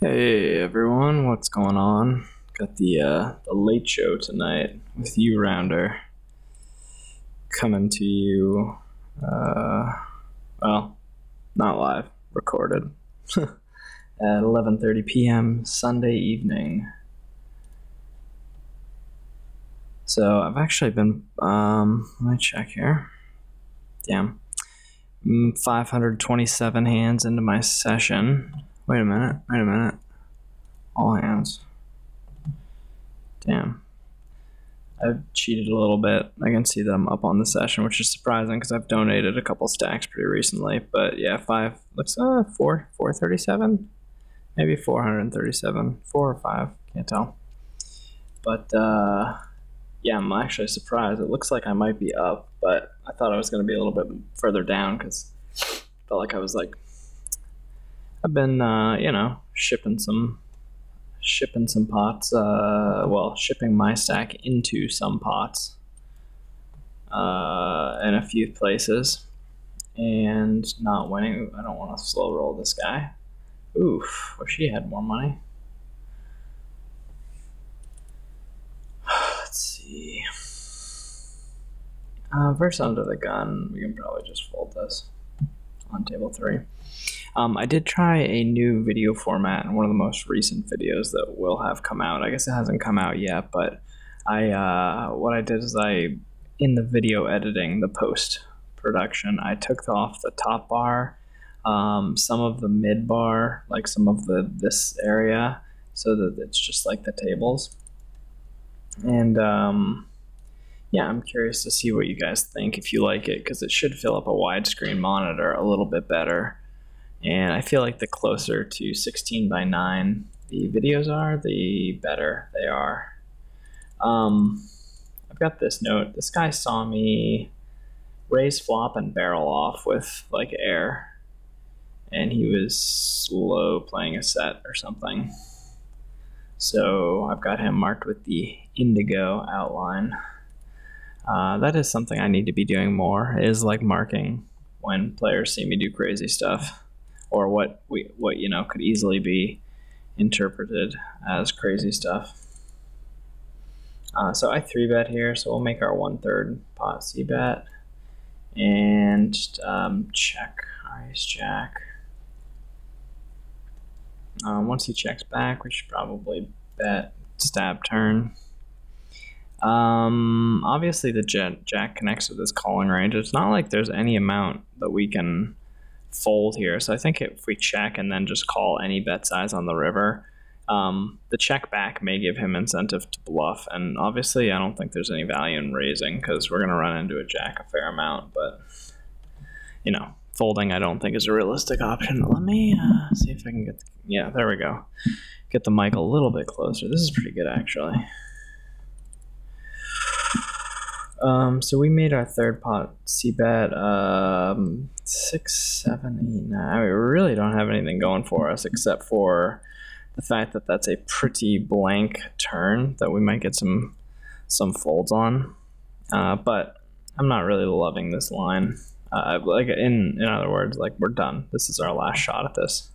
Hey everyone, what's going on? Got the late show tonight with you, Rounder, coming to you. Well, not live, recorded at 11:30 p.m. Sunday evening. So I've actually been let me check here. Damn, 527 hands into my session. Wait a minute. All hands. Damn. I've cheated a little bit. I can see that I'm up on the session, which is surprising because I've donated a couple stacks pretty recently. But yeah, 437, maybe 437, 4 or 5, can't tell. But yeah, I'm actually surprised. It looks like I might be up, but I thought I was going to be a little bit further down because I felt like I've been shipping some pots, shipping my stack into some pots in a few places and not winning. I don't want to slow roll this guy. Oof, wish he had more money. Let's see. Verse under the gun, we can probably just fold this on table 3. I did try a new video format in one of the most recent videos that will have come out. I guess it hasn't come out yet, but what I did is in the video editing, the post production, I took off the top bar, some of the mid bar, like some of this area, so that it's just like the tables. And yeah, I'm curious to see what you guys think, if you like it, because it should fill up a widescreen monitor a little bit better. And I feel like the closer to 16:9 the videos are, the better they are. I've got this note. This guy saw me raise flop and barrel off with like air, and he was slow playing a set or something. So I've got him marked with the indigo outline. That is something I need to be doing more, is like marking when players see me do crazy stuff, or what could easily be interpreted as crazy stuff. So I 3-bet here, so we'll make our 1/3 pot c-bet and check our ace-jack. Once he checks back, we should probably bet stab turn. Obviously the jack connects to this calling range. It's not like there's any amount that we can fold here, so I think if we check and then just call any bet size on the river, the check back may give him incentive to bluff, and obviously I don't think there's any value in raising because we're going to run into a jack a fair amount, but folding I don't think is a realistic option. Let me see if I can get yeah, there we go, get the mic a little bit closer. This is pretty good actually. So we made our 3rd pot c-bet, 6, 7, 8, 9. We really don't have anything going for us except for the fact that that's a pretty blank turn that we might get some folds on. But I'm not really loving this line. Like in other words, like we're done. This is our last shot at this.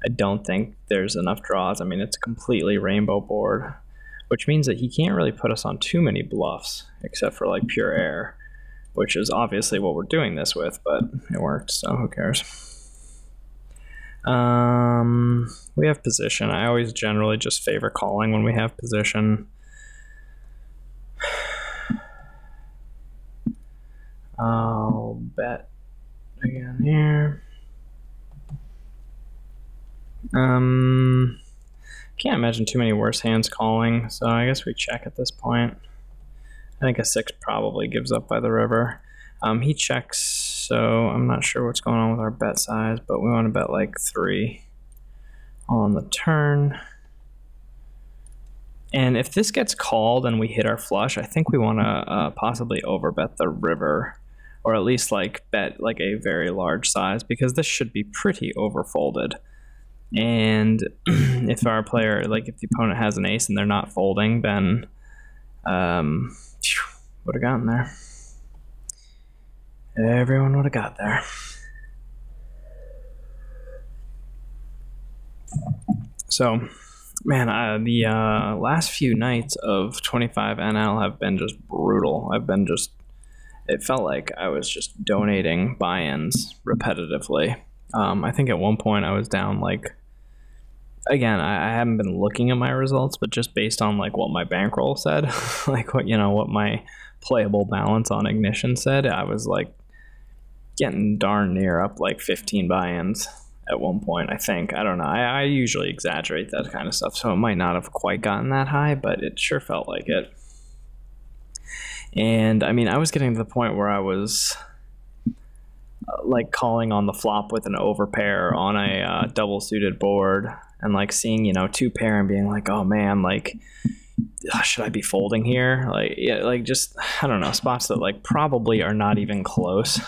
I don't think there's enough draws. I mean, it's a completely rainbow board, which means that he can't really put us on too many bluffs except for like pure air, which is obviously what we're doing this with, but it worked, so who cares. We have position. I always generally just favor calling when we have position. I'll bet again here. Can't imagine too many worse hands calling, so I guess we check at this point. I think a 6 probably gives up by the river. He checks, so I'm not sure what's going on with our bet size, but we want to bet like 3 on the turn. And if this gets called and we hit our flush, I think we want to possibly overbet the river, or at least like bet like a very large size, because this should be pretty overfolded. And if our player, like if the opponent has an ace and they're not folding, then would have gotten there. Everyone would have got there. So, man, the last few nights of 25 NL have been just brutal. It felt like I was just donating buy-ins repetitively. I think at one point I was down like, again, I haven't been looking at my results, but just based on like what my bankroll said, like what my playable balance on Ignition said, I was like getting darn near up like 15 buy-ins at one point, I think. I don't know. I usually exaggerate that kind of stuff, so it might not have quite gotten that high, but it sure felt like it. And I mean, I was getting to the point where I was like calling on the flop with an overpair on a double suited board, and like seeing, two pair and being like, oh man, like, should I be folding here? Like, yeah, like just, I don't know, spots that like probably are not even close,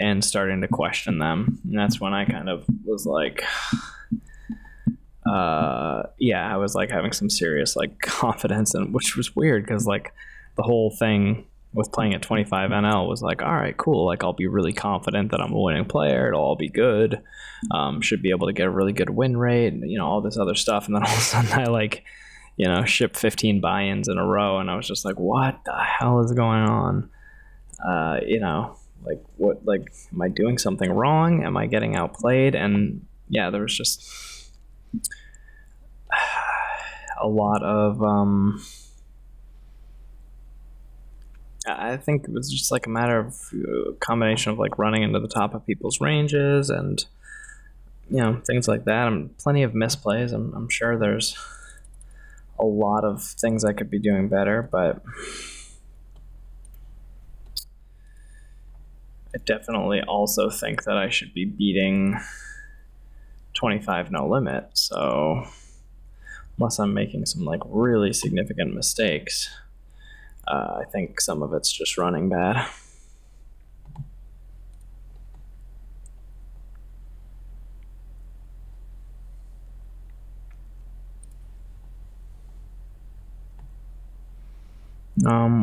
and starting to question them. And that's when I kind of was like, I was like having some serious like confidence, and which was weird because like the whole thing with playing at 25 NL was like, all right, cool. Like I'll be really confident that I'm a winning player. It'll all be good. Should be able to get a really good win rate, all this other stuff. And then all of a sudden I like, ship 15 buy-ins in a row. And I was just like, what the hell is going on? Like what, like, am I doing something wrong? Am I getting outplayed? And yeah, there was just a lot of, I think it was just like a matter of a combination of like running into the top of people's ranges and, things like that. Plenty of misplays. I'm sure there's a lot of things I could be doing better, but I definitely also think that I should be beating 25 no limit. So unless I'm making some like really significant mistakes, I think some of it's just running bad.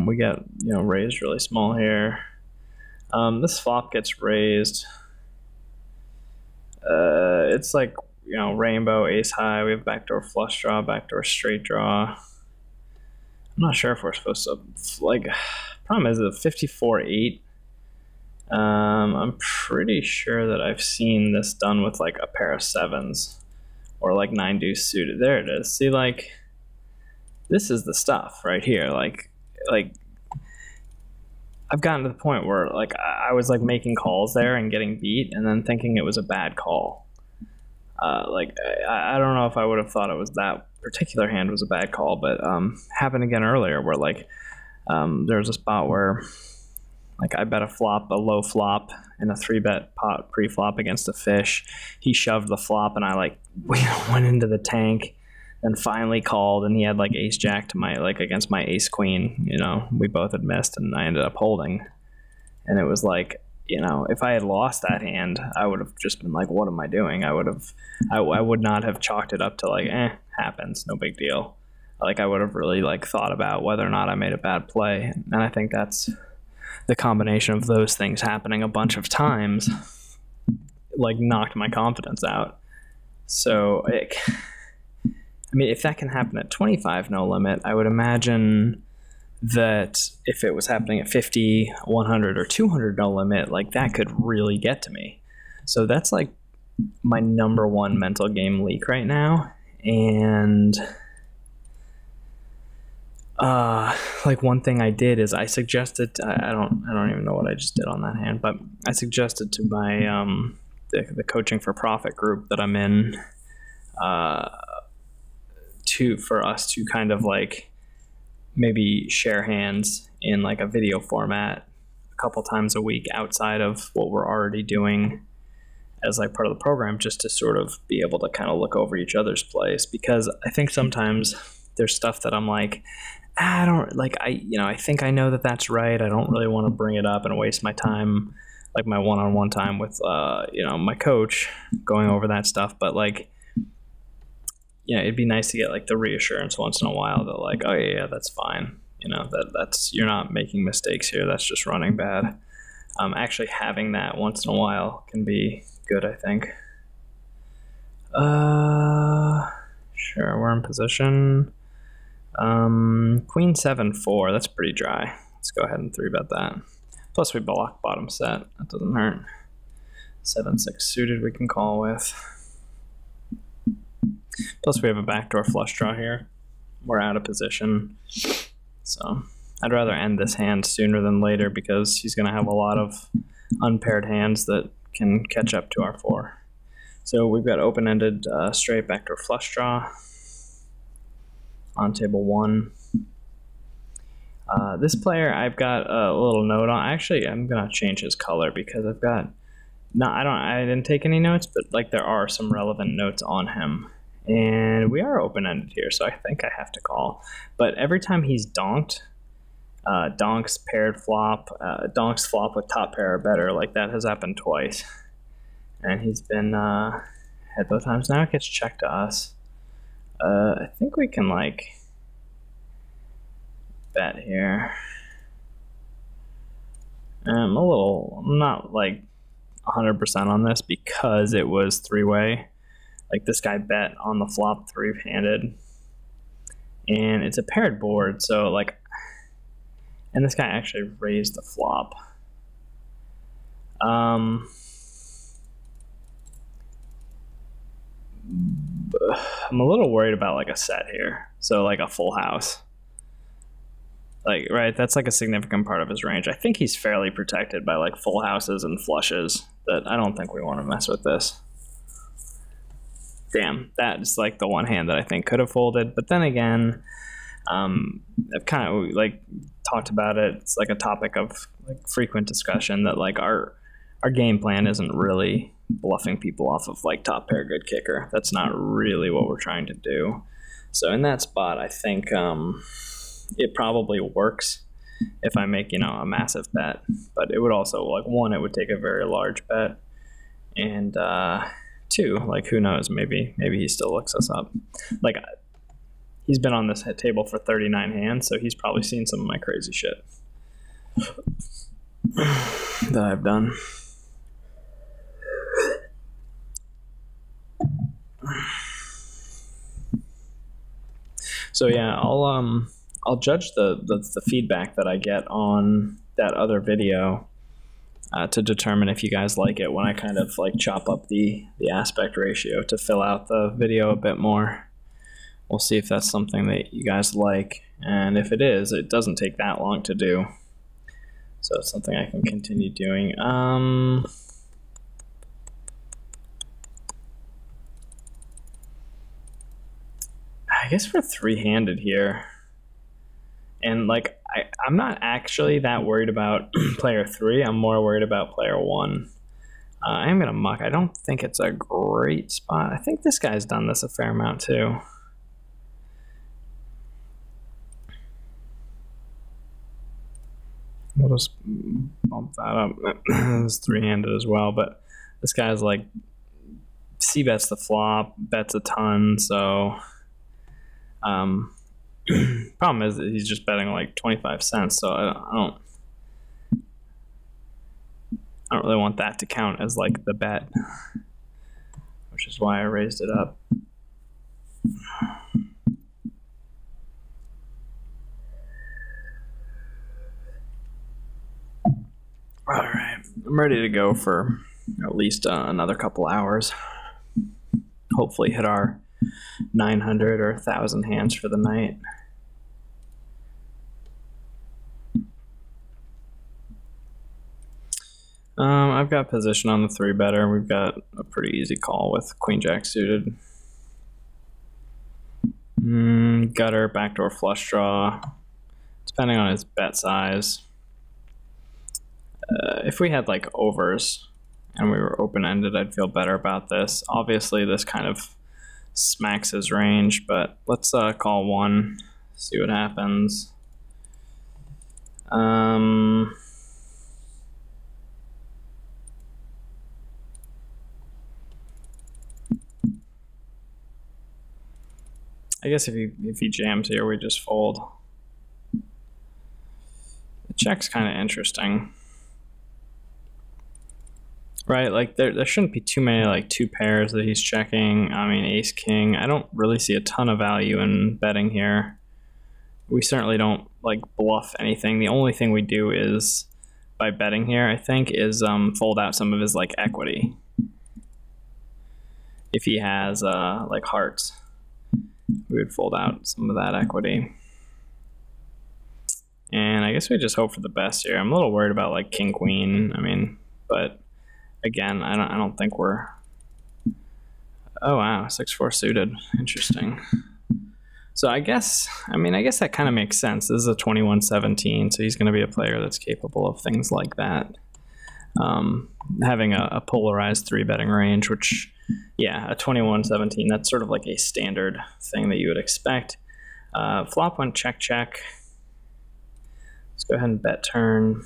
We get, raised really small here. This flop gets raised. It's like, rainbow, ace high. We have backdoor flush draw, backdoor straight draw. I'm not sure if we're supposed to, like, problem is a 54-8. I'm pretty sure that I've seen this done with like a pair of sevens or like 9 deuce suited. There it is. See, like, this is the stuff right here. Like I've gotten to the point where like I was like making calls there and getting beat and then thinking it was a bad call. I don't know if I would have thought it was that particular hand was a bad call, but happened again earlier where like there's a spot where like I bet a low flop in a 3-bet pot pre-flop against a fish. He shoved the flop and I like went into the tank and finally called, and he had like ace jack to my like against my ace queen. We both had missed and I ended up holding. And it was like, if I had lost that hand, I would have just been like, what am I doing? I would not have chalked it up to like, happens, no big deal. Like I would have really like thought about whether or not I made a bad play. And I think that's the combination of those things happening a bunch of times, like knocked my confidence out. So if that can happen at 25 no limit, I would imagine that if it was happening at 50, 100, or 200 no limit, like that could really get to me. So that's like my number one mental game leak right now. And like one thing I did is I suggested, I don't even know what I just did on that hand, but I suggested to my the Coaching for Profit group that I'm in, for us to kind of like maybe share hands in like a video format a couple times a week outside of what we're already doing as like part of the program, just to sort of be able to kind of look over each other's plays. Because I think sometimes there's stuff that I'm like, I think I know that that's right. I don't really want to bring it up and waste my time, like my one-on-one time with my coach going over that stuff. But like, it'd be nice to get like the reassurance once in a while that like, oh yeah, that's fine. That's you're not making mistakes here. That's just running bad. Actually having that once in a while can be good, I think. we're in position. Queen 7-4. That's pretty dry. Let's go ahead and 3-bet that. Plus we block bottom set. That doesn't hurt. 7-6 suited we can call with. Plus we have a backdoor flush draw here. We're out of position. So I'd rather end this hand sooner than later because he's going to have a lot of unpaired hands that can catch up to our 4. So we've got open-ended straight backdoor flush draw on table 1. This player, I've got a little note on. Actually, I'm gonna change his color because I've got I didn't take any notes, but like there are some relevant notes on him, and we are open-ended here, so I think I have to call. But every time he's donked, donks paired flop, donks flop with top pair or better, like that has happened twice, and he's been head both times. Now it gets checked to us. I think we can like bet here. I'm not like 100% on this because it was 3-way. Like this guy bet on the flop 3-handed, and it's a paired board, so like, and this guy actually raised the flop. I'm a little worried about like a set here, so like a full house. Like, right, that's like a significant part of his range. I think he's fairly protected by like full houses and flushes. That I don't think we want to mess with this. Damn, that's like the one hand that I think could have folded. But then again, I've kind of like talked about it. It's like a topic of like frequent discussion that like our game plan isn't really bluffing people off of like top pair good kicker. That's not really what we're trying to do. So in that spot, I think it probably works if I make, a massive bet, but it would also, like, 1, it would take a very large bet, and 2, like, who knows, maybe he still looks us up. Like, he's been on this table for 39 hands, so he's probably seen some of my crazy shit that I've done. So yeah, I'll judge the feedback that I get on that other video to determine if you guys like it when I kind of like chop up the aspect ratio to fill out the video a bit more. We'll see if that's something that you guys like, and if it is, it doesn't take that long to do, so it's something I can continue doing. I guess we're 3-handed here. And like, I'm not actually that worried about player 3. I'm more worried about player 1. I am going to muck. I don't think it's a great spot. I think this guy's done this a fair amount too. We'll just bump that up. It's 3-handed as well, but this guy's like, c-bets the flop, bets a ton, so... problem is that he's just betting like 25 cents, so I don't really want that to count as like the bet, which is why I raised it up. All right, I'm ready to go for at least another couple hours. Hopefully hit our 900 or 1,000 hands for the night. I've got position on the 3-better. We've got a pretty easy call with Queen Jack suited. Gutter, backdoor flush draw, depending on his bet size. If we had like overs and we were open-ended, I'd feel better about this. Obviously, this kind of smacks his range, but let's call 1, see what happens. I guess if he jams here, we just fold. The check's kind of interesting. right? Like there shouldn't be too many like two pairs that he's checking. I mean, ace king. I don't really see a ton of value in betting here. We certainly don't like bluff anything. The only thing we do is by betting here, I think, is fold out some of his like equity. If he has like hearts, we would fold out some of that equity. And I guess we just hope for the best here. I'm a little worried about like king queen. I mean, but again, I don't think we're. Oh wow, 6-4 suited. Interesting. So I guess that kind of makes sense. This is a 21-17, so he's going to be a player that's capable of things like that. Having a polarized 3-betting range, which, yeah, a 21-17, that's sort of like a standard thing that you would expect. Flop went check, check. Let's go ahead and bet turn.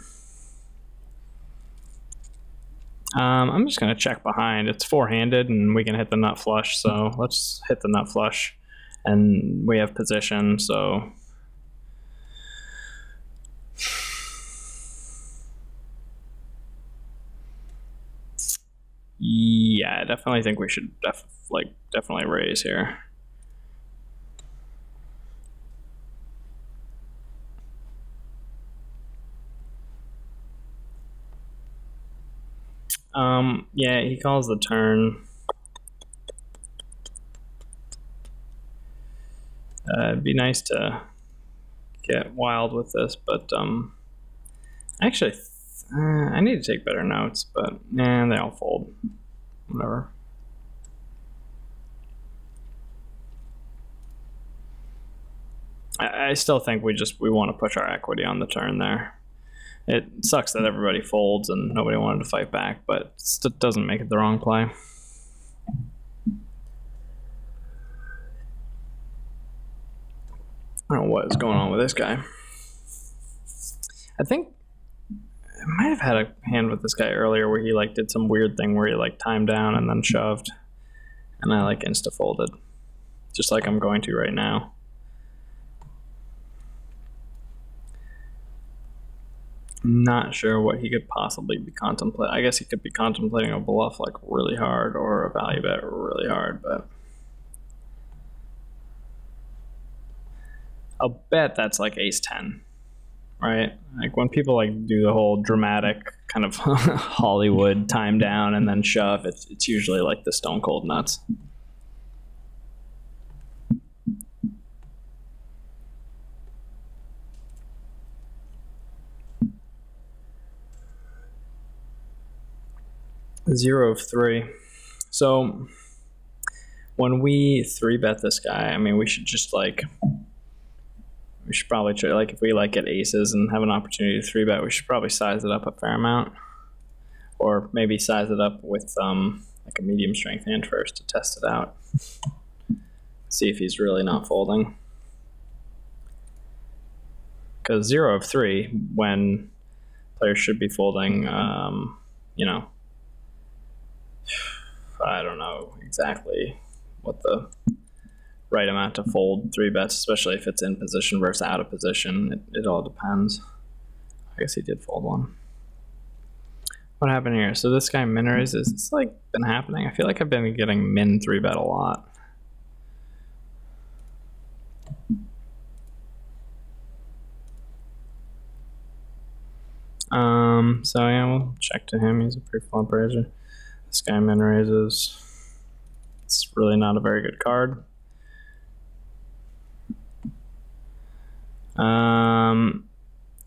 I'm just going to check behind. It's 4-handed, and we can hit the nut flush, so let's hit the nut flush. And we have position, so yeah, I definitely think we should definitely raise here. Yeah, he calls the turn. It'd be nice to get wild with this, but actually, I need to take better notes, but they all fold. Whatever. I still think we want to push our equity on the turn there. It sucks that everybody folds and nobody wanted to fight back, but it doesn't make it the wrong play. I don't know what is going on with this guy. I think I might have had a hand with this guy earlier where he like did some weird thing where he like timed down and then shoved, and I like insta folded, just like I'm going to right now. I'm not sure what he could possibly be contemplating. I guess he could be contemplating a bluff like really hard or a value bet really hard, but I'll bet that's like ace-10, right? Like when people like do the whole dramatic kind of Hollywood time down and then shove, it's usually like the stone cold nuts. Zero of 3. So when we 3-bet this guy, I mean, we should just like. We should probably try, like, if we like get aces and have an opportunity to 3-bet, we should probably size it up a fair amount, or maybe size it up with like a medium strength hand first to test it out. See if he's really not folding. Because 0 of 3, when players should be folding, you know, I don't know exactly what the right amount to fold 3-bets, especially if it's in position versus out of position. It all depends. I guess he did fold one. What happened here? So this guy min raises. It's like been happening. I feel like I've been getting min 3-bet a lot. So yeah, we'll check to him. He's a pre-flop raiser. This guy min raises. It's really not a very good card.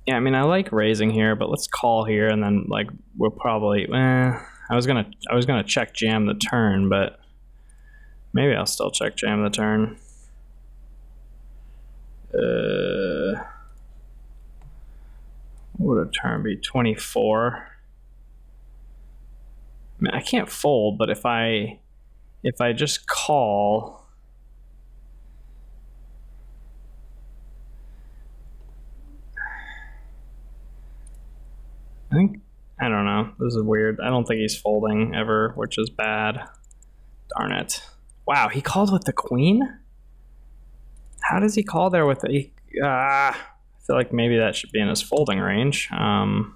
Yeah, I mean, I like raising here, but let's call here, and then like we'll probably. I was gonna check jam the turn, but maybe I'll still check jam the turn. What would a turn be? 24. I mean, I can't fold, but if I just call. I don't know. This is weird. I don't think he's folding ever, which is bad. Darn it. Wow, he called with the queen? How does he call there with the... I feel like maybe that should be in his folding range. Damn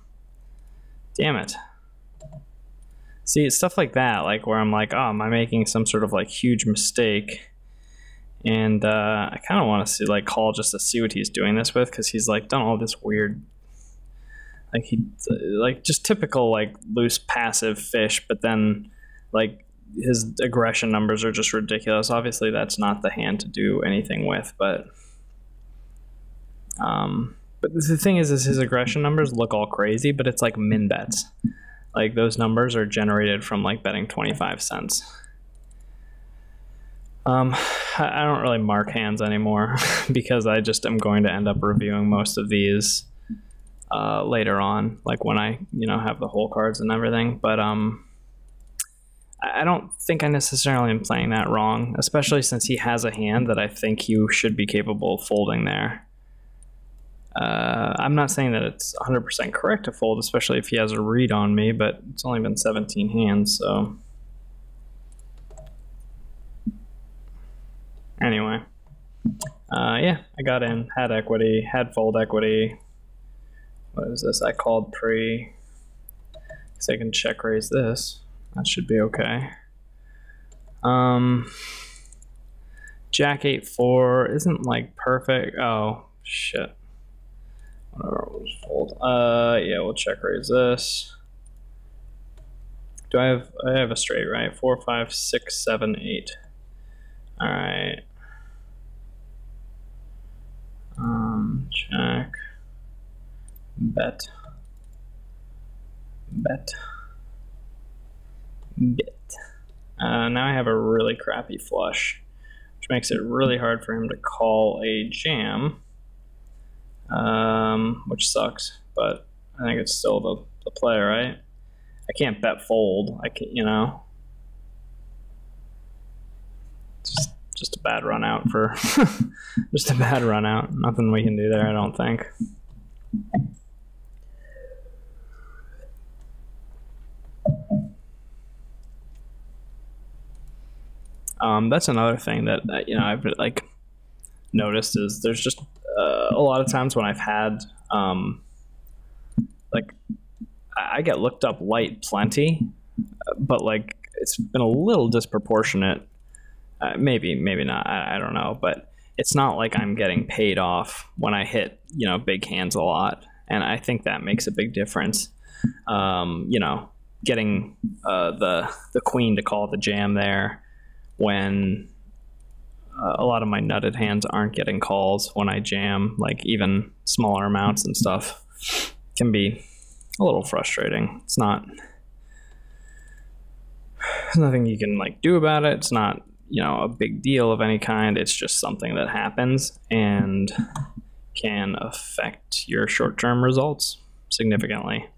it. See, it's stuff like that, like where I'm like, oh, am I making some sort of like huge mistake? And I kind of want to see like call just to see what he's doing this with, because he's like done all this weird, like he like just typical like loose passive fish, but then like his aggression numbers are just ridiculous. Obviously, that's not the hand to do anything with, but the thing is his aggression numbers look all crazy, but it's like min bets. Like those numbers are generated from like betting 25 cents. I don't really mark hands anymore because I just am going to end up reviewing most of these later on, like when I have the whole cards and everything. But I don't think I necessarily am playing that wrong, especially since he has a hand that I think you should be capable of folding there. I'm not saying that it's 100% correct to fold, especially if he has a read on me, but it's only been 17 hands, so... Anyway, yeah, I got in, had equity, had fold equity. What is this? I called pre. Guess I can check raise this. That should be okay. Jack 8-4 isn't like perfect. Oh shit. Whatever, we'll just fold. Yeah, we'll check raise this. I have a straight, right? 4, 5, 6, 7, 8. All right. Check. Bet. Now I have a really crappy flush, which makes it really hard for him to call a jam, which sucks, but I think it's still the play, right? I can't bet fold. I can't, just a bad run out for just a bad run out. Nothing we can do there, I don't think. That's another thing that I've like noticed is there's just a lot of times when I've had like I get looked up light plenty, but like it's been a little disproportionate. Maybe not. I don't know, but it's not like I'm getting paid off when I hit big hands a lot, and I think that makes a big difference. Getting the queen to call the jam there when a lot of my nutted hands aren't getting calls when I jam, like even smaller amounts and stuff, can be a little frustrating. There's nothing you can like do about it. It's not a big deal of any kind. It's just something that happens and can affect your short-term results significantly.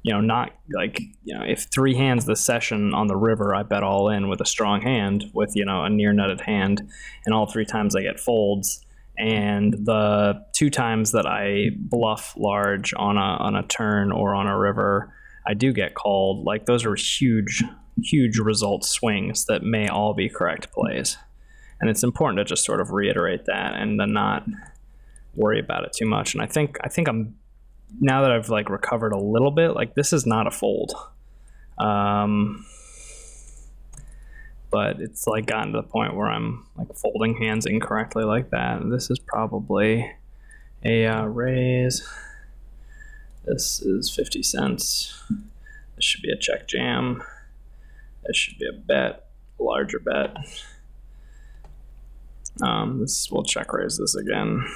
Not like, if 3 hands this session on the river, I bet all in with a strong hand with, a near nutted hand, and all 3 times I get folds, and the 2 times that I bluff large on a turn or on a river, I do get called. Like, those are huge result swings that may all be correct plays. And it's important to just sort of reiterate that and then not worry about it too much. And I think I'm, now that I've like recovered a little bit, like this is not a fold. But it's like gotten to the point where I'm like folding hands incorrectly like that. And this is probably a raise. This is 50 cents. This should be a check jam. This should be a bet, a larger bet. We'll check raise this again.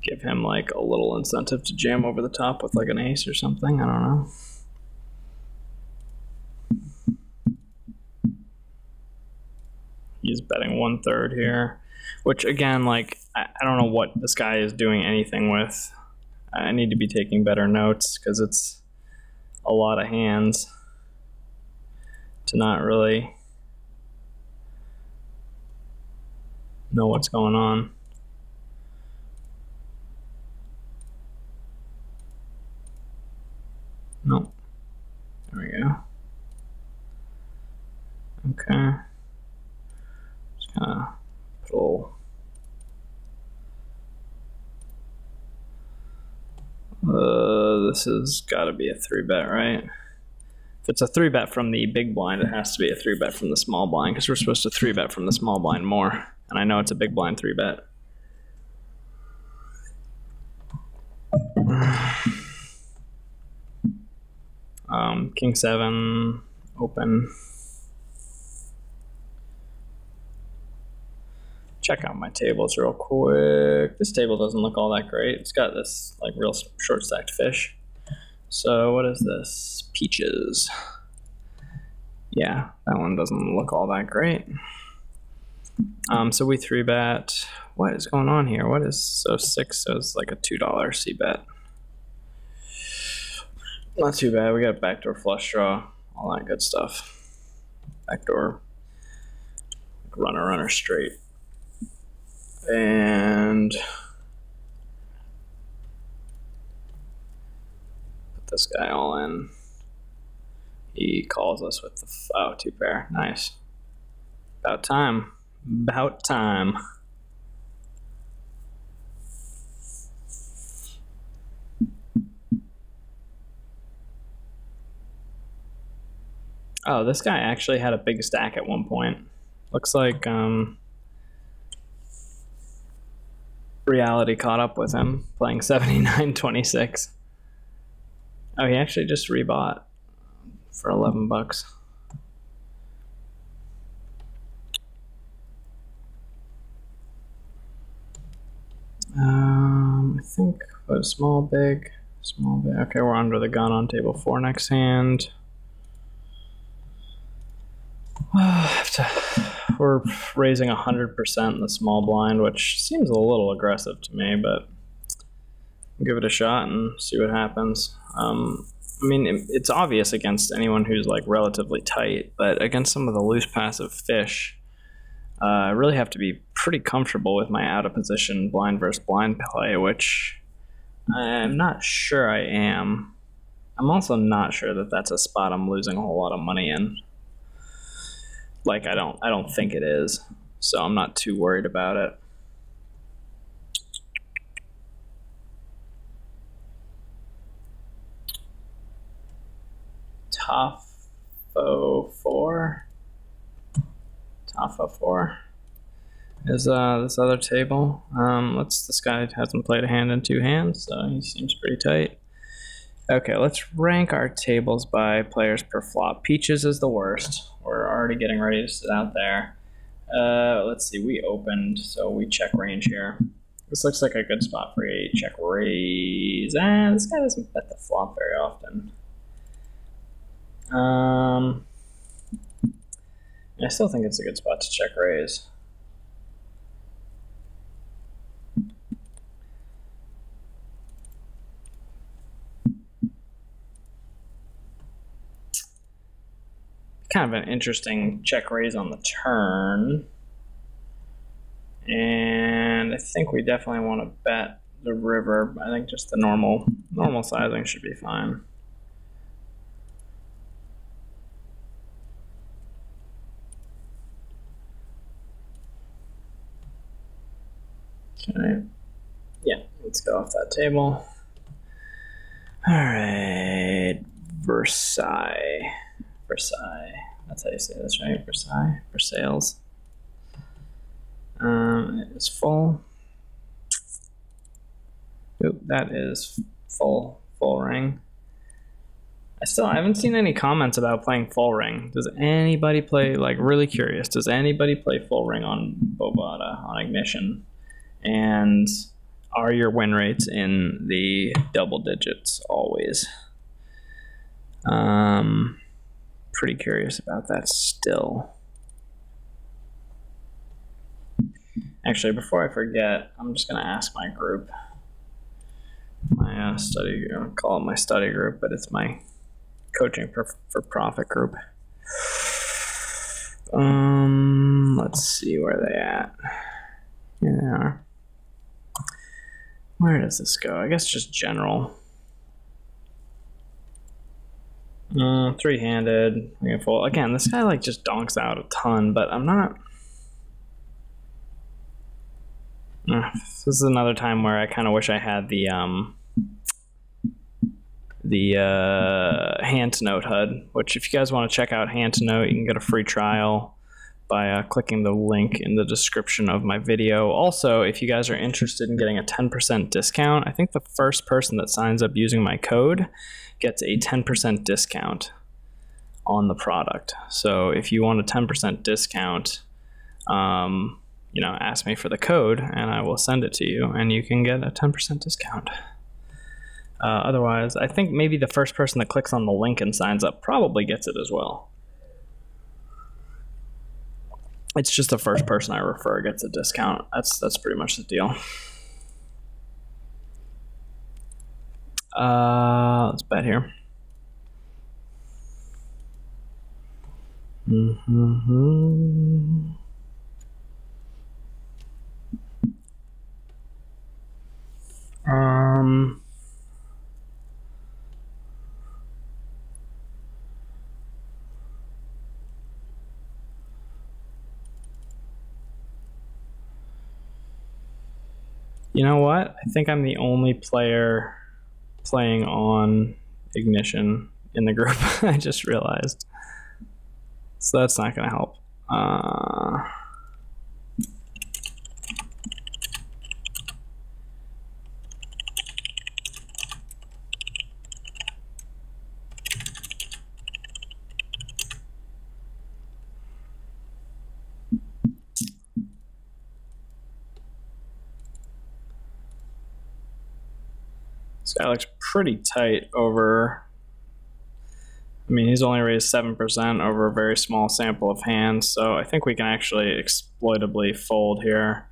Give him like a little incentive to jam over the top with like an ace or something. I don't know. He's betting 1/3 here, which again, like, I don't know what this guy is doing anything with. I need to be taking better notes because it's a lot of hands to not really know what's going on. Nope. There we go. Okay. Just kind of put a little this has got to be a 3-bet, right? If it's a 3-bet from the big blind, it has to be a 3-bet from the small blind, because we're supposed to 3-bet from the small blind more. And I know it's a big blind 3-bet. King 7, open. Check out my tables real quick. This table doesn't look all that great. It's got this like real short stacked fish. So what is this? Peaches. Yeah, that one doesn't look all that great. So we 3-bet. What is going on here? What is so 6? So it's like a $2 C-bet. Not too bad. We got a backdoor flush draw, all that good stuff. Backdoor, runner straight. And put this guy all in. He calls us with the 2-pair. Nice. About time. About time. Oh, this guy actually had a big stack at one point. Looks like reality caught up with him, playing 79-26. Oh, he actually just rebought for $11. I think what, small, big. Okay, we're under the gun on table 4 next hand. We're raising 100% in the small blind, which seems a little aggressive to me, but I'll give it a shot and see what happens. I mean, it's obvious against anyone who's like relatively tight, but against some of the loose passive fish, I really have to be pretty comfortable with my out of position blind versus blind play, which I'm not sure I am. I'm also not sure that that's a spot I'm losing a whole lot of money in. Like, I don't think it is, so I'm not too worried about it. Tafo 4 is this other table. This guy hasn't played a hand in 2 hands, so he seems pretty tight. Okay, let's rank our tables by players per flop. Peaches is the worst. We're already getting ready to sit out there. Let's see, we opened, so we check range here. This looks like a good spot for a check raise. This guy doesn't bet the flop very often. I still think it's a good spot to check raise. Kind of an interesting check raise on the turn. And I think we definitely want to bet the river. I think just the normal sizing should be fine. Okay. Yeah, let's go off that table. All right, Versailles. That's how you say this, right? Versailles. It is full. Oop, that is full ring. I haven't seen any comments about playing full ring. Does anybody play, like, really curious, does anybody play full ring on Bovada, on Ignition? And are your win rates in the double digits always? Pretty curious about that still. Actually, before I forget, I'm just gonna ask my group, my study. I'll call it my study group, but it's my coaching for profit group. Let's see where they at. Here they are. Where does this go? I guess just general. Three-handed. Again, this guy like just donks out a ton, but I'm not. This is another time where I kind of wish I had the the Hand to Note HUD, which if you guys want to check out Hand to Note, you can get a free trial by clicking the link in the description of my video. Also, if you guys are interested in getting a 10% discount, I think the first person that signs up using my code gets a 10% discount on the product. So if you want a 10% discount, ask me for the code and I will send it to you and you can get a 10% discount. Otherwise, I think maybe the first person that clicks on the link and signs up probably gets it as well. It's just the first person I refer gets a discount. That's pretty much the deal. Let's bet here. You know what? I think I'm the only player playing on Ignition in the group. I just realized. So that's not going to help. This guy looks pretty tight over. I mean, he's only raised 7% over a very small sample of hands, so I think we can actually exploitably fold here.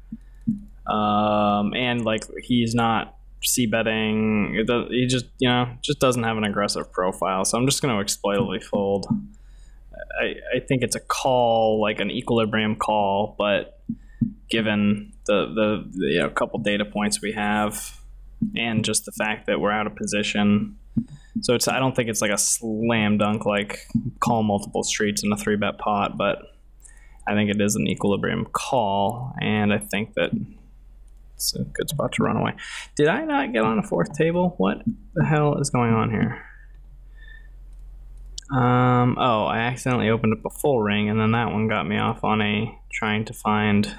And like, he's not c-betting. He just doesn't have an aggressive profile, so I'm just going to exploitably fold. I think it's a call, like an equilibrium call, but given the couple data points we have, and just the fact that we're out of position. So I don't think it's like a slam dunk, like call multiple streets in a 3-bet pot, but I think it is an equilibrium call, and I think that it's a good spot to run away. Did I not get on a 4th table? What the hell is going on here? Oh, I accidentally opened up a full ring, and then that one got me off on a trying to find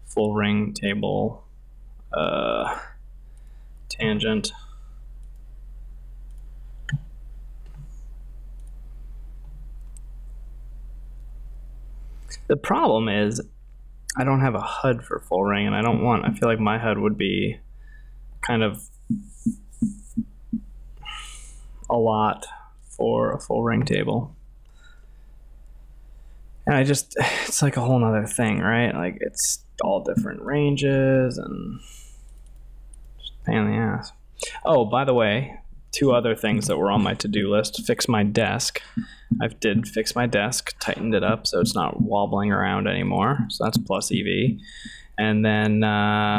full ring table tangent. The problem is I don't have a HUD for full ring, and I feel like my HUD would be kind of a lot for a full ring table. And it's like a whole nother thing, right? Like, it's all different ranges and just pain in the ass. Oh, by the way, 2 other things that were on my to-do list. Fix my desk. I did fix my desk, tightened it up so it's not wobbling around anymore. So that's plus EV. And then I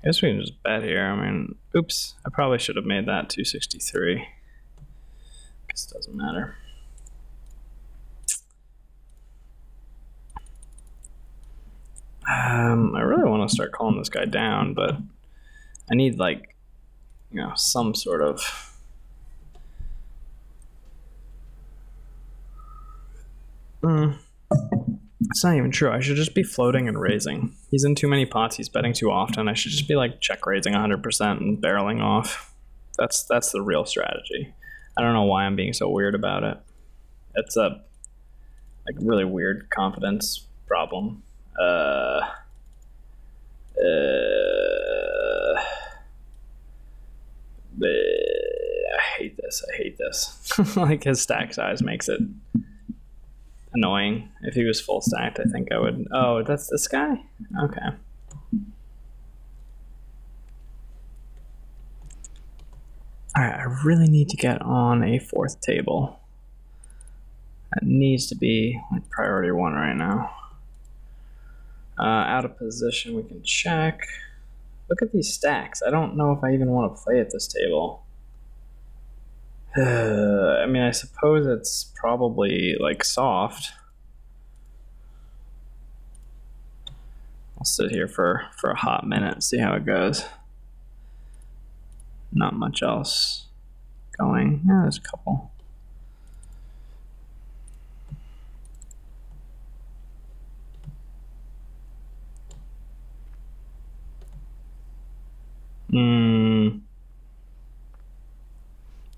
guess we can just bet here. I mean, oops, I probably should have made that 263. Guess it doesn't matter. I really want to start calling this guy down, but I need, like, some sort of it's not even true. I should just be floating and raising. He's in too many pots. He's betting too often. I should just be like check raising 100% and barreling off. That's the real strategy. I don't know why I'm being so weird about it. It's a like really weird confidence problem. I hate this. I hate this. Like, his stack size makes it annoying. If he was full stacked, I think I would. Oh, that's this guy? Okay. Alright, I really need to get on a 4th table. That needs to be like priority 1 right now. Out of position, we can check. Look at these stacks. I don't know if I even want to play at this table. I mean, I suppose it's probably like soft. I'll sit here for a hot minute and see how it goes. not much else going. Yeah, there's a couple.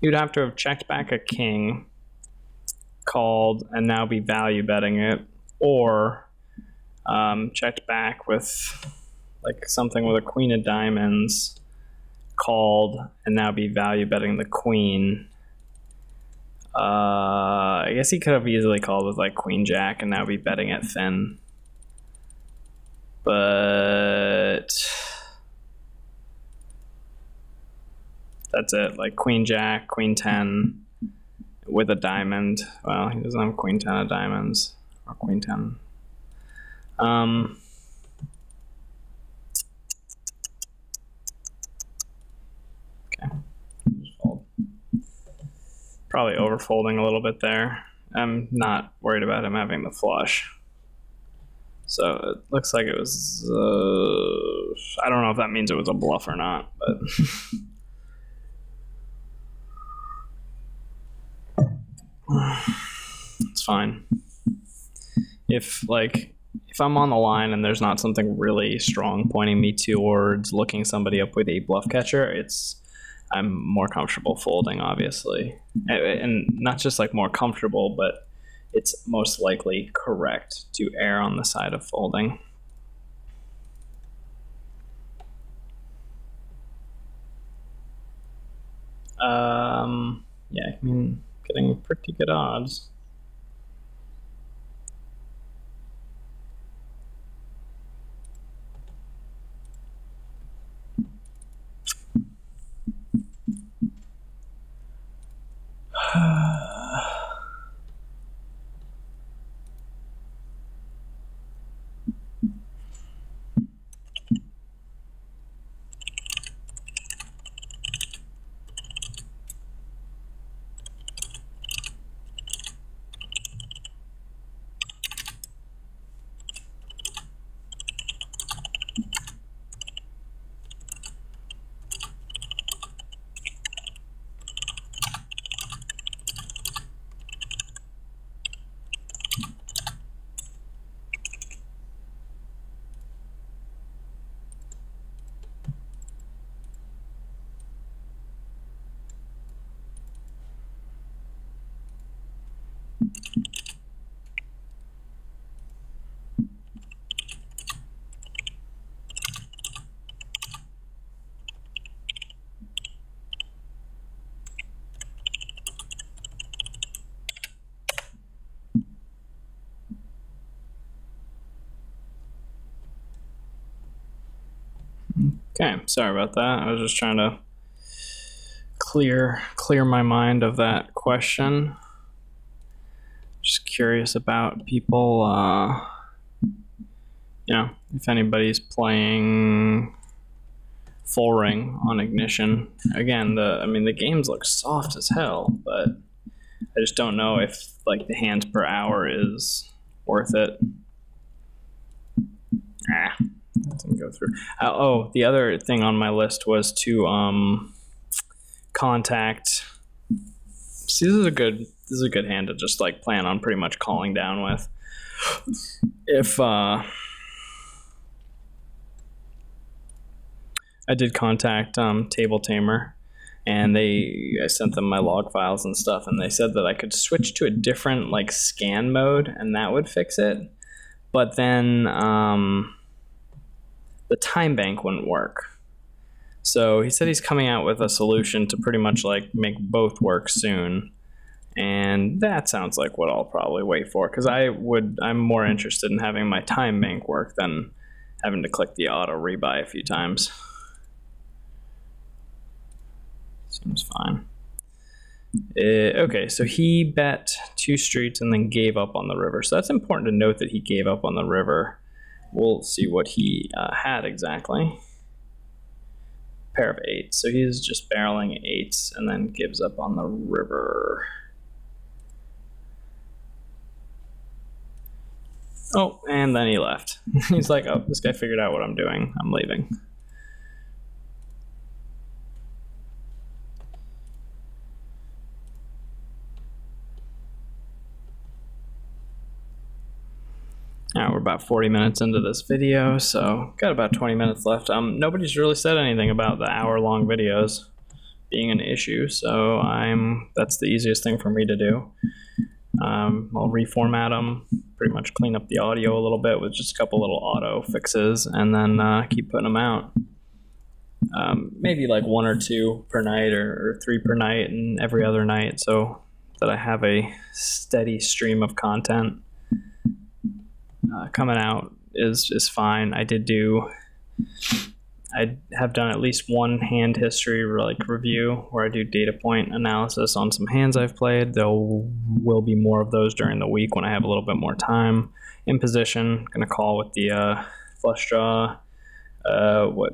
You'd have to have checked back a king, called, and now be value betting it, or checked back with like something with a queen of diamonds, called, and now be value betting the queen. I guess he could have easily called with like queen jack and now be betting it thin. But that's it, like queen jack, queen 10 with a diamond. Well, he doesn't have queen 10 of diamonds or queen 10. Okay, just fold. Probably overfolding a little bit there. I'm not worried about him having the flush. So it looks like it was, I don't know if that means it was a bluff or not, but. It's fine. If I'm on the line and there's not something really strong pointing me towards looking somebody up with a bluff catcher, I'm more comfortable folding, obviously. And not just like more comfortable, but it's most likely correct to err on the side of folding. Yeah, I mean, getting pretty good odds. Okay, sorry about that. I was just trying to clear my mind of that question. Just curious about people, you know, if anybody's playing full ring on Ignition. Again, the games look soft as hell, but I just don't know if like the hands per hour is worth it. That didn't go through. Oh, the other thing on my list was to contact. See, this is a good hand to just like plan on pretty much calling down with. If I did contact Table Tamer, and I sent them my log files and stuff, and they said that I could switch to a different like scan mode, and that would fix it. But then the time bank wouldn't work. So he said he's coming out with a solution to pretty much like make both work soon. And that sounds like what I'll probably wait for, because I'm more interested in having my time bank work than having to click the auto rebuy a few times. Seems fine. Okay, so he bet 2 streets and then gave up on the river. So that's important to note that he gave up on the river. We'll see what he had exactly. Pair of 8s. So he's just barreling 8s and then gives up on the river. Oh, and then he left. He's like, oh, this guy figured out what I'm doing. I'm leaving. We're about 40 minutes into this video, so got about 20 minutes left. Nobody's really said anything about the hour-long videos being an issue, so that's the easiest thing for me to do. I'll reformat them, pretty much clean up the audio a little bit with just a couple little auto fixes, and then keep putting them out. Maybe like 1 or 2 per night, or 3 per night, and every other night, so that I have a steady stream of content coming out is fine. I have done at least one hand history review where I do data point analysis on some hands I've played. There will be more of those during the week when I have a little bit more time. In position, gonna call with the flush draw.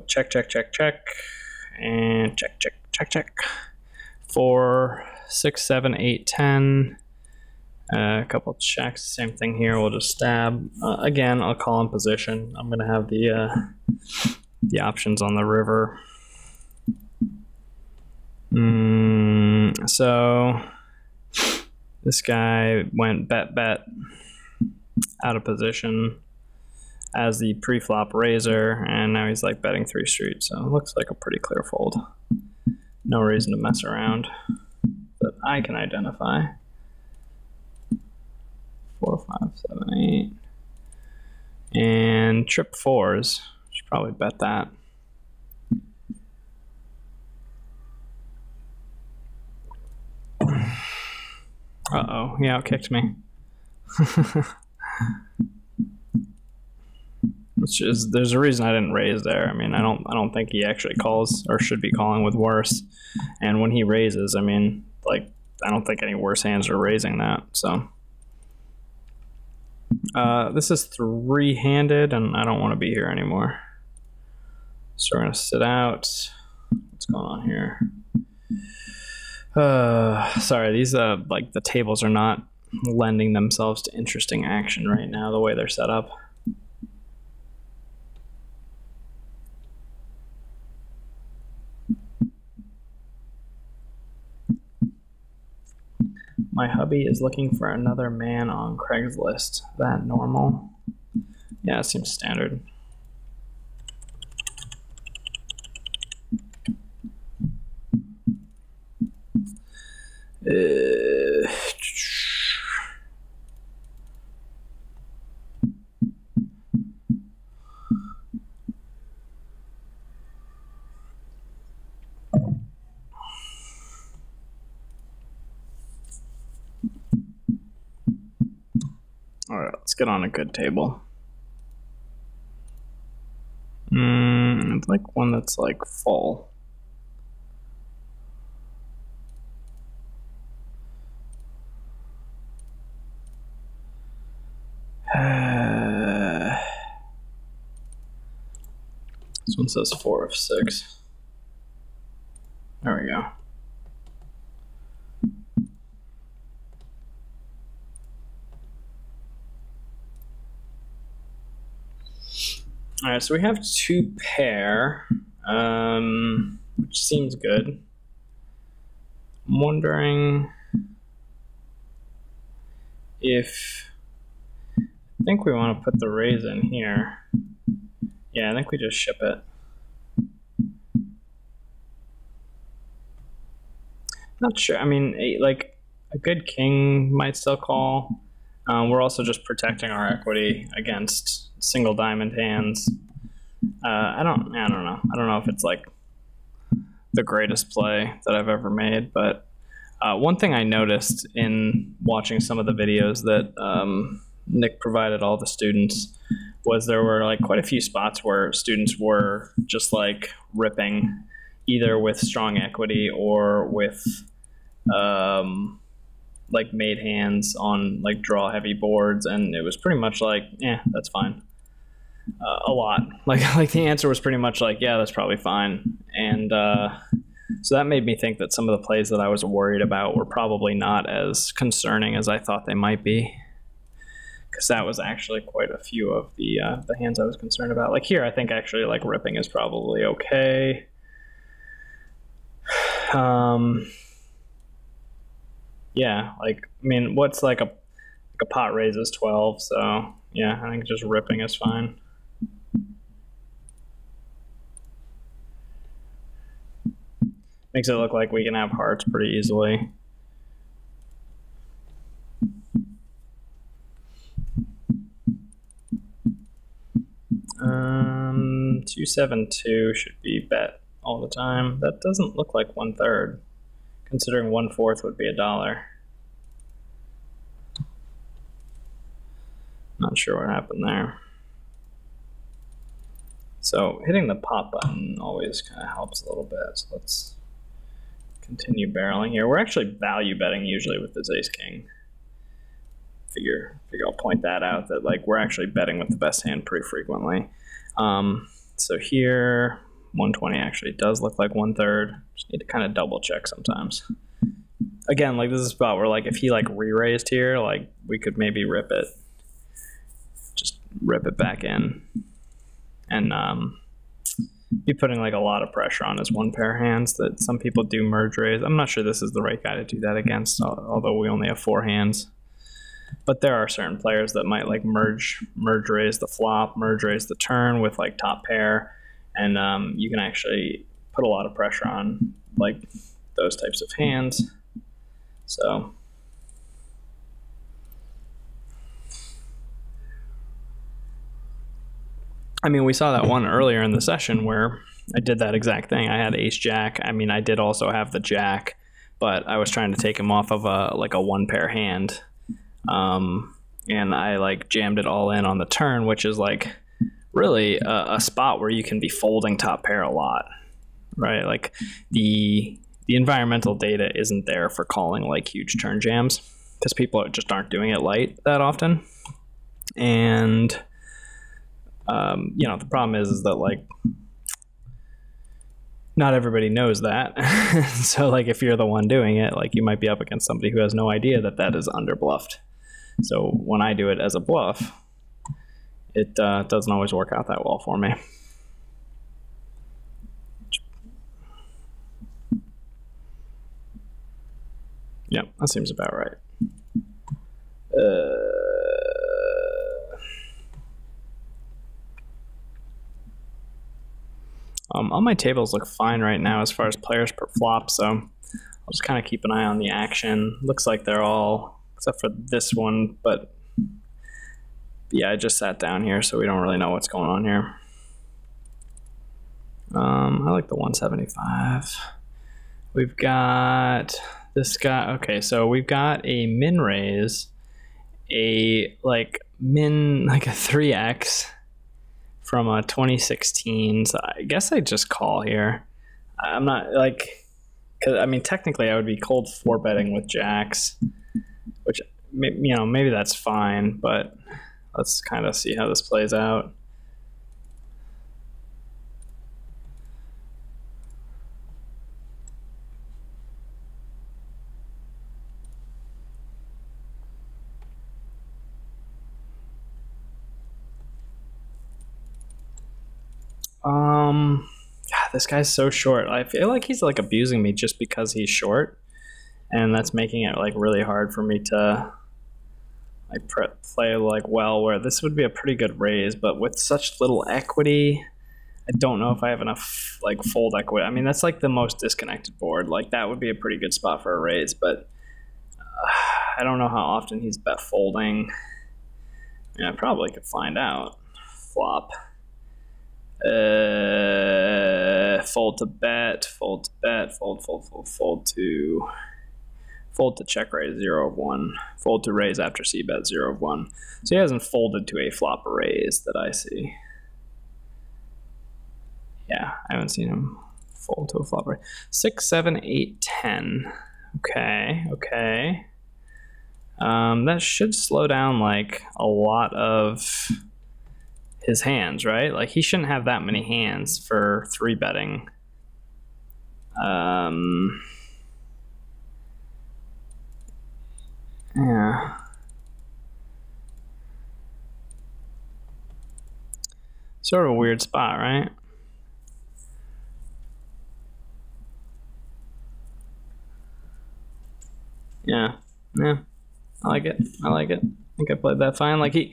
Check, and check. 4, 6, 7, 8, 10. A couple checks. Same thing here. We'll just stab. Again, I'll call in position. I'm gonna have the options on the river. So this guy went bet out of position as the pre-flop raiser, and now he's like betting 3 streets. So it looks like a pretty clear fold. No reason to mess around that I can identify. 4, 5, 7, 8, and trip 4s. Should probably bet that. Uh-oh, he outkicked me. There's a reason I didn't raise there. I mean, I don't think he actually calls or should be calling with worse. And when he raises, I mean, like, I don't think any worse hands are raising that. So this is 3-handed, and I don't want to be here anymore. So we're gonna sit out. What's going on here? Sorry, these like the tables are not lending themselves to interesting action right now, the way they're set up. My hubby is looking for another man on Craigslist. That normal? Yeah, it seems standard. All right, let's get on a good table. I'd like one that's like full. This one says 4 of 6. There we go. All right, so we have 2 pair, which seems good. I'm wondering if I think we want to put the raise in here. Yeah, I think we just ship it. Not sure. I mean, like a good king might still call. We're also just protecting our equity against single diamond hands. I don't know. I don't know if it's like the greatest play that I've ever made, but one thing I noticed in watching some of the videos that Nick provided all the students was there were like quite a few spots where students were just like ripping either with strong equity or with like made hands on like draw heavy boards, and it was pretty much like, yeah, that's fine. A lot like the answer was pretty much like, yeah, that's probably fine. And so that made me think that some of the plays that I was worried about were probably not as concerning as I thought they might be, because that was actually quite a few of the hands I was concerned about. Like here, I think actually like ripping is probably okay. Yeah, like, I mean, what's like a A pot raises 12, so yeah, I think just ripping is fine. Makes it look like we can have hearts pretty easily. Um, 272 should be bet all the time. That doesn't look like 1/3, considering 1/4 would be $1. Not sure what happened there. So hitting the pot button always kind of helps a little bit. So let's continue barreling here. We're actually value betting usually with this ace king. Figure I'll point that out, that like we're actually betting with the best hand pretty frequently. So here 120 actually does look like 1/3. Just need to kind of double check sometimes. Again, like this is a spot where like if he like re-raised here, like we could maybe rip it. Just rip it back in. And be putting like a lot of pressure on his one pair hands that some people do merge raise. I'm not sure this is the right guy to do that against, although we only have 4 hands. But there are certain players that might like merge raise the flop, merge raise the turn with like top pair, and you can actually put a lot of pressure on like those types of hands. So I mean, we saw that one earlier in the session where I did that exact thing. I had ace jack. I mean, I did also have the jack, but I was trying to take him off of a one pair hand. And I like jammed it all in on the turn, which is like really a spot where you can be folding top pair a lot, right? Like the environmental data isn't there for calling like huge turn jams because people just aren't doing it light that often. And you know, the problem is that like not everybody knows that. So like if you're the one doing it, like you might be up against somebody who has no idea that that is under bluffed. So when I do it as a bluff, it doesn't always work out that well for me. Yep, that seems about right. All my tables look fine right now as far as players per flop, so I'll just kind of keep an eye on the action. Looks like they're all, except for this one, but yeah, I just sat down here, so we don't really know what's going on here. I like the 175. We've got this guy. Okay, so we've got a min raise, a like min, like a 3x from a 2016. So I guess I just call here. I'm not like, cause I mean, technically I would be cold 4-betting with jacks, which, you know, maybe that's fine, but let's kind of see how this plays out. God, this guy's so short. I feel like he's like abusing me just because he's short, and that's making it like really hard for me to like play like well, where this would be a pretty good raise, but with such little equity, I don't know if I have enough like fold equity. I mean, that's like the most disconnected board. Like that would be a pretty good spot for a raise, but I don't know how often he's bet folding. I mean, I probably could find out. Flop. Fold to bet, fold to bet, fold to check raise 0 of 1, fold to raise after c-bet 0 of 1. So he hasn't folded to a flop raise that I see. Yeah, I haven't seen him fold to a flop raise. 6, 7, 8, 10. Okay. That should slow down like a lot of his hands, right? Like he shouldn't have that many hands for 3-betting. Yeah. Sort of a weird spot, right? Yeah. I like it. think I played that fine. Like I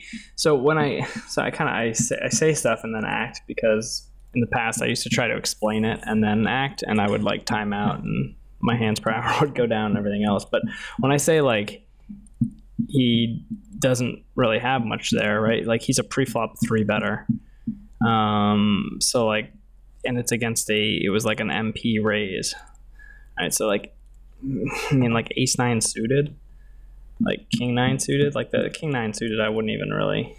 say stuff and then act, because in the past I used to try to explain it and then act, and I would like time out and my hands per hour would go down and everything else. But when I say like he doesn't really have much there, right? Like he's a pre-flop 3-better. So like, and it's against it was like an MP raise. All right, so like, I mean, like ace-9 suited, like king-9 suited, like the king-9 suited, I wouldn't even really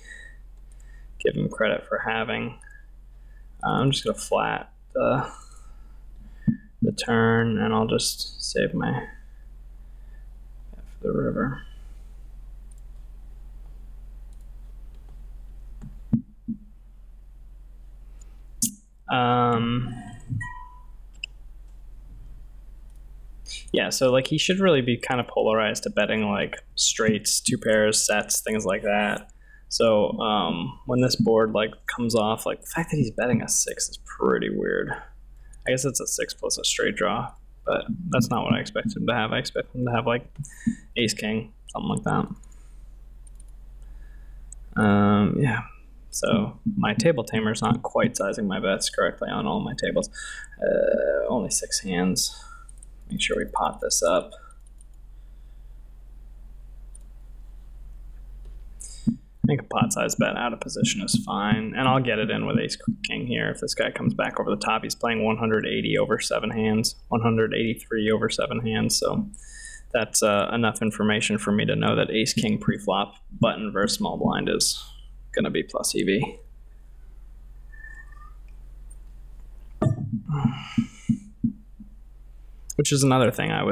give him credit for having. I'm just gonna flat the turn, and I'll just save my for the river. Yeah, so like he should really be kind of polarized to betting like straights, 2 pairs, sets, things like that. So when this board like comes off, like the fact that he's betting a 6 is pretty weird. I guess it's a 6 plus a straight draw, but that's not what I expect him to have. I expect him to have like ace king, something like that. Yeah. So my table tamer is not quite sizing my bets correctly on all my tables. Only 6 hands. Make sure we pot this up. I think a pot size bet out of position is fine, and I'll get it in with ace king here. If this guy comes back over the top, he's playing 180 over 7 hands, 183 over 7 hands. So that's enough information for me to know that ace king pre-flop button versus small blind is going to be plus EV. Which is another thing. I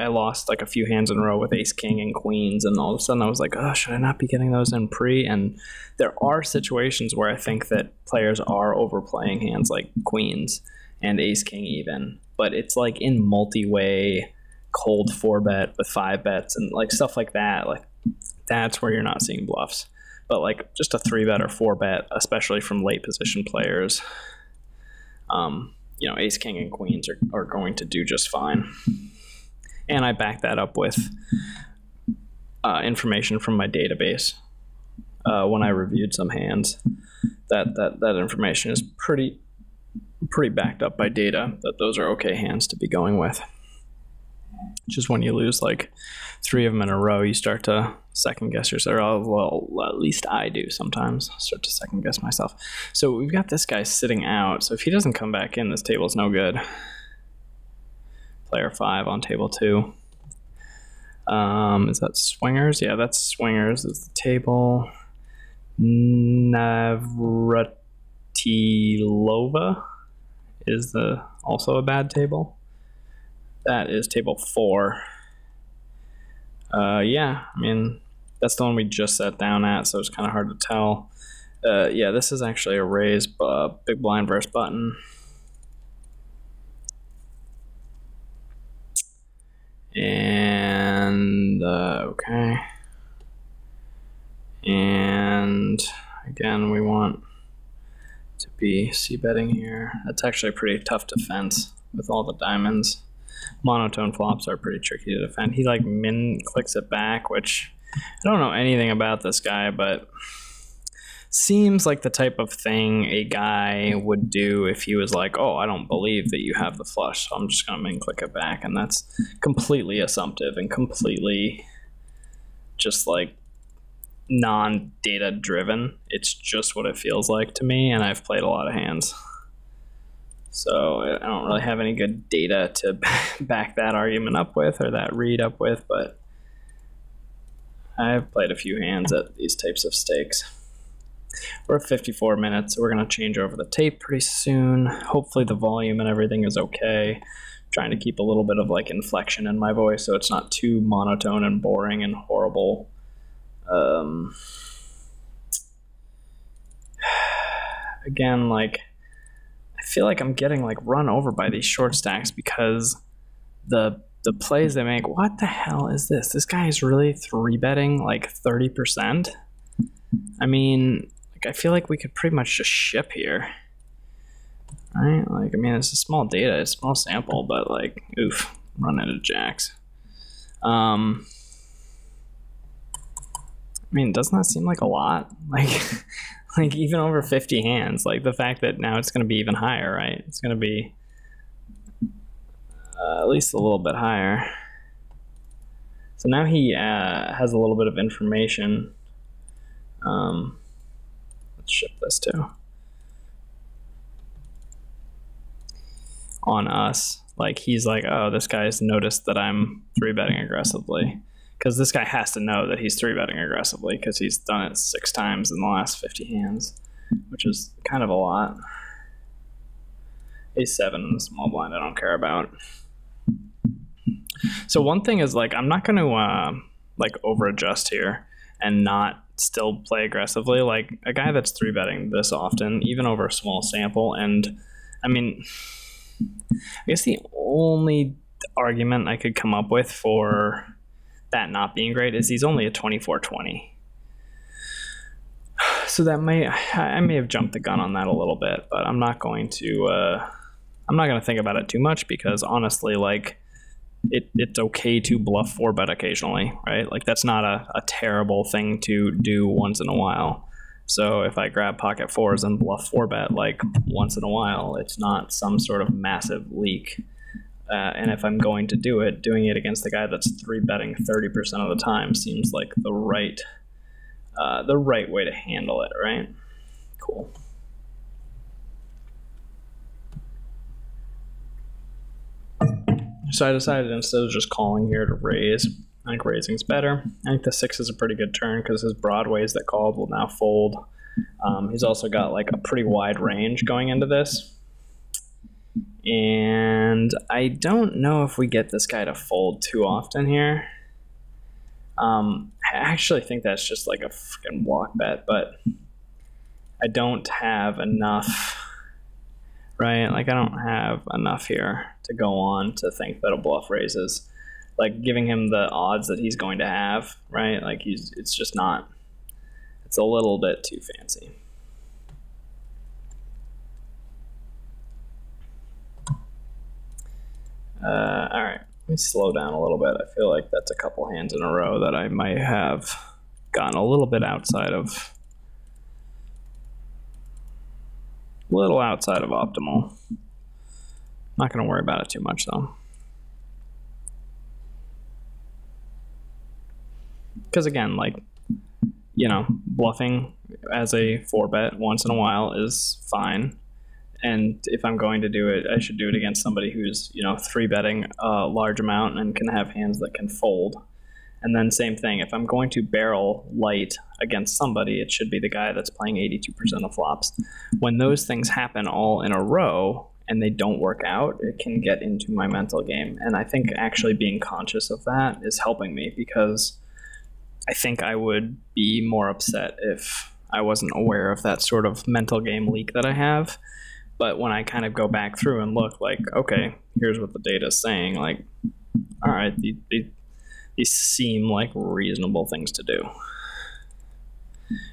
lost like a few hands in a row with ace king and queens, and all of a sudden I was like, oh, should I not be getting those in pre? And there are situations where I think that players are overplaying hands like queens and ace king even, but it's like in multi-way cold 4-bet with 5 bets and like stuff like that. Like that's where you're not seeing bluffs. But like just a 3-bet or 4-bet, especially from late position players, you know, ace king and queens are going to do just fine. And I back that up with information from my database when I reviewed some hands. That information is pretty backed up by data that those are okay hands to be going with. Just when you lose like 3 of them in a row, you start to second guess yourself. Well, at least I do sometimes start to second guess myself. So we've got this guy sitting out. So if he doesn't come back in, this table's no good. Player 5 on table 2. Is that swingers? Yeah, that's swingers. Is the table. Navratilova is also a bad table. That is table 4. Yeah, I mean, that's the one we just sat down at, so it's kind of hard to tell. Yeah, this is actually a raise, big blind versus button. And, okay. And, again, we want to be c-betting here. That's actually a pretty tough defense with all the diamonds. Monotone flops are pretty tricky to defend. He like min clicks it back, which I don't know anything about this guy, but seems like the type of thing a guy would do if he was like, oh, I don't believe that you have the flush, so I'm just gonna min click it back. And that's completely assumptive and completely just like non-data driven. It's just what it feels like to me, and I've played a lot of hands. So I don't really have any good data to back that argument up with or that read up with, but I've played a few hands at these types of stakes. We're at 54 minutes, so we're going to change over the tape pretty soon. Hopefully the volume and everything is okay. I'm trying to keep a little bit of like inflection in my voice so it's not too monotone and boring and horrible. Again, like, I feel like I'm getting like run over by these short stacks because the plays they make. What the hell is this? This guy is really 3-betting like 30%. I mean, like I feel like we could pretty much just ship here, right? Like, I mean, it's a small data, it's a small sample, but like, oof, run out of jacks. mean, doesn't that seem like a lot? Like, like even over 50 hands, like the fact that now it's going to be even higher, right? It's going to be at least a little bit higher. So now he has a little bit of information. Let's ship this too. On us. Like, he's like, oh, this guy's noticed that I'm 3-betting aggressively. Because this guy has to know that he's 3-betting aggressively because he's done it 6 times in the last 50 hands, which is kind of a lot. A7 in the small blind I don't care about. So one thing is, like, I'm not going to like over adjust here and not still play aggressively. Like, a guy that's 3-betting this often, even over a small sample, and I mean, I guess the only argument I could come up with for that not being great is he's only a 24-20. So that I may have jumped the gun on that a little bit, but I'm not going to think about it too much, because honestly, like, it's okay to bluff 4-bet occasionally, right? Like, that's not a terrible thing to do once in a while. So if I grab pocket 4s and bluff 4-bet, like, once in a while, it's not some sort of massive leak. And if I'm going to do it, doing it against the guy that's 3-betting 30% of the time seems like the right way to handle it, right? Cool. So I decided, instead of just calling here, to raise. I think raising's better. I think the 6 is a pretty good turn because his broadways that called will now fold. He's also got like a pretty wide range going into this. And I don't know if we get this guy to fold too often here. I actually think that's just like a freaking block bet, but I don't have enough, right? Like, I don't have enough here to go on to think that a bluff raises. Like, giving him the odds that he's going to have, right? Like, it's just not, it's a little bit too fancy. All right, let me slow down a little bit. I feel like that's a couple hands in a row that I might have gotten a little bit outside of, optimal. Not going to worry about it too much, though. Because again, like, you know, bluffing as a 4-bet once in a while is fine. And if I'm going to do it, I should do it against somebody who's, you know, 3-betting a large amount and can have hands that can fold. And then same thing, if I'm going to barrel light against somebody, it should be the guy that's playing 82% of flops. When those things happen all in a row and they don't work out, it can get into my mental game. And I think actually being conscious of that is helping me, because I think I would be more upset if I wasn't aware of that sort of mental game leak that I have. But when I kind of go back through and look, like, okay, here's what the data is saying, like, all right, these seem like reasonable things to do.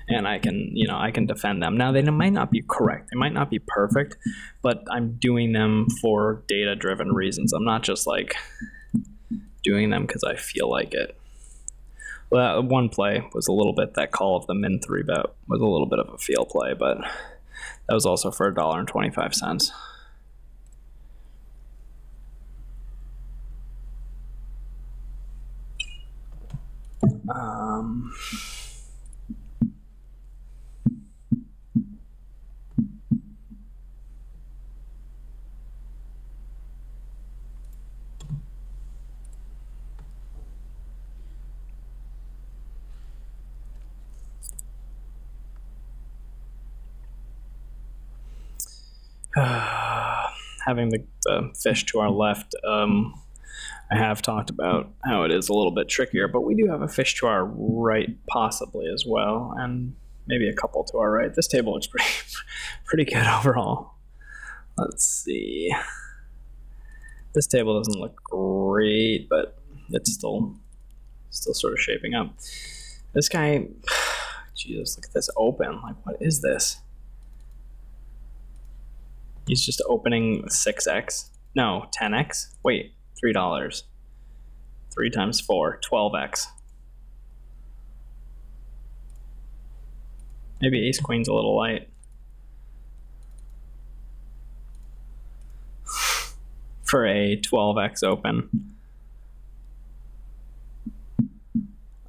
And I can, you know, I can defend them. Now, they might not be correct. They might not be perfect, but I'm doing them for data-driven reasons. I'm not just, like, doing them because I feel like it. Well, one play was a little bit, that call of the min 3-bet was a little bit of a feel play, but that was also for $1.25. Having the fish to our left, I have talked about how it is a little bit trickier, but we do have a fish to our right possibly as well, and maybe a couple to our right. This table looks pretty good overall. Let's see. This table doesn't look great, but it's still sort of shaping up. This guy, Jesus, look at this open. Like, what is this? He's just opening 6x. No, 10x. Wait, $3. 3 times 4, 12x. Maybe ace queen's a little light. For a 12x open.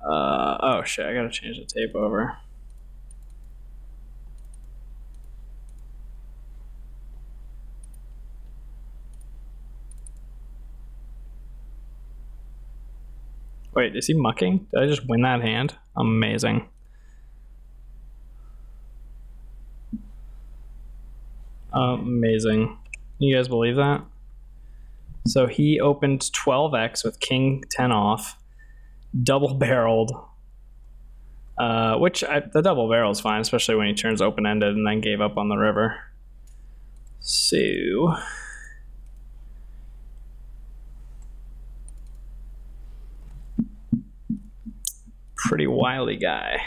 Oh shit, I gotta change the tape over. Wait, is he mucking? Did I just win that hand? Amazing. Amazing. You guys believe that? So he opened 12x with king 10 off, double barreled, the double barrel is fine, especially when he turns open-ended and then gave up on the river. So pretty wily guy.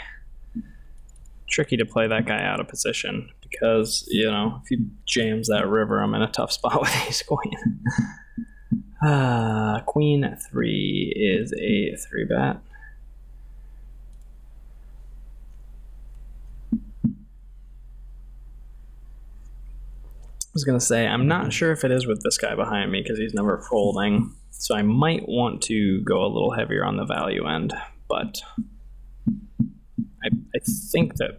Tricky to play that guy out of position because, you know, if he jams that river, I'm in a tough spot with ace queen. Queen 3 is a 3-bet. I was gonna say, I'm not sure if it is with this guy behind me because he's never folding, so I might want to go a little heavier on the value end, but I think that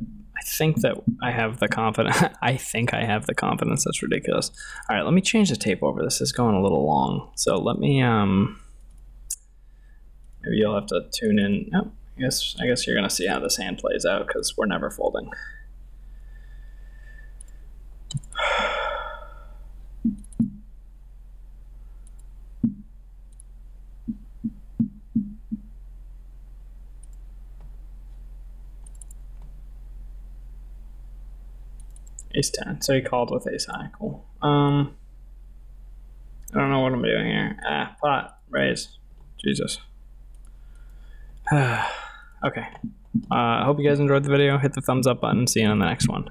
I have the confidence. I think I have the confidence. That's ridiculous. All right, let me change the tape over. This is going a little long, so let me maybe you'll have to tune in. Oh, I guess you're gonna see how this hand plays out because we're never folding. Ace 10. So he called with ace high. Cool. I don't know what I'm doing here. Pot. Raise. Jesus. Okay. I hope you guys enjoyed the video. Hit the thumbs up button. See you on the next one.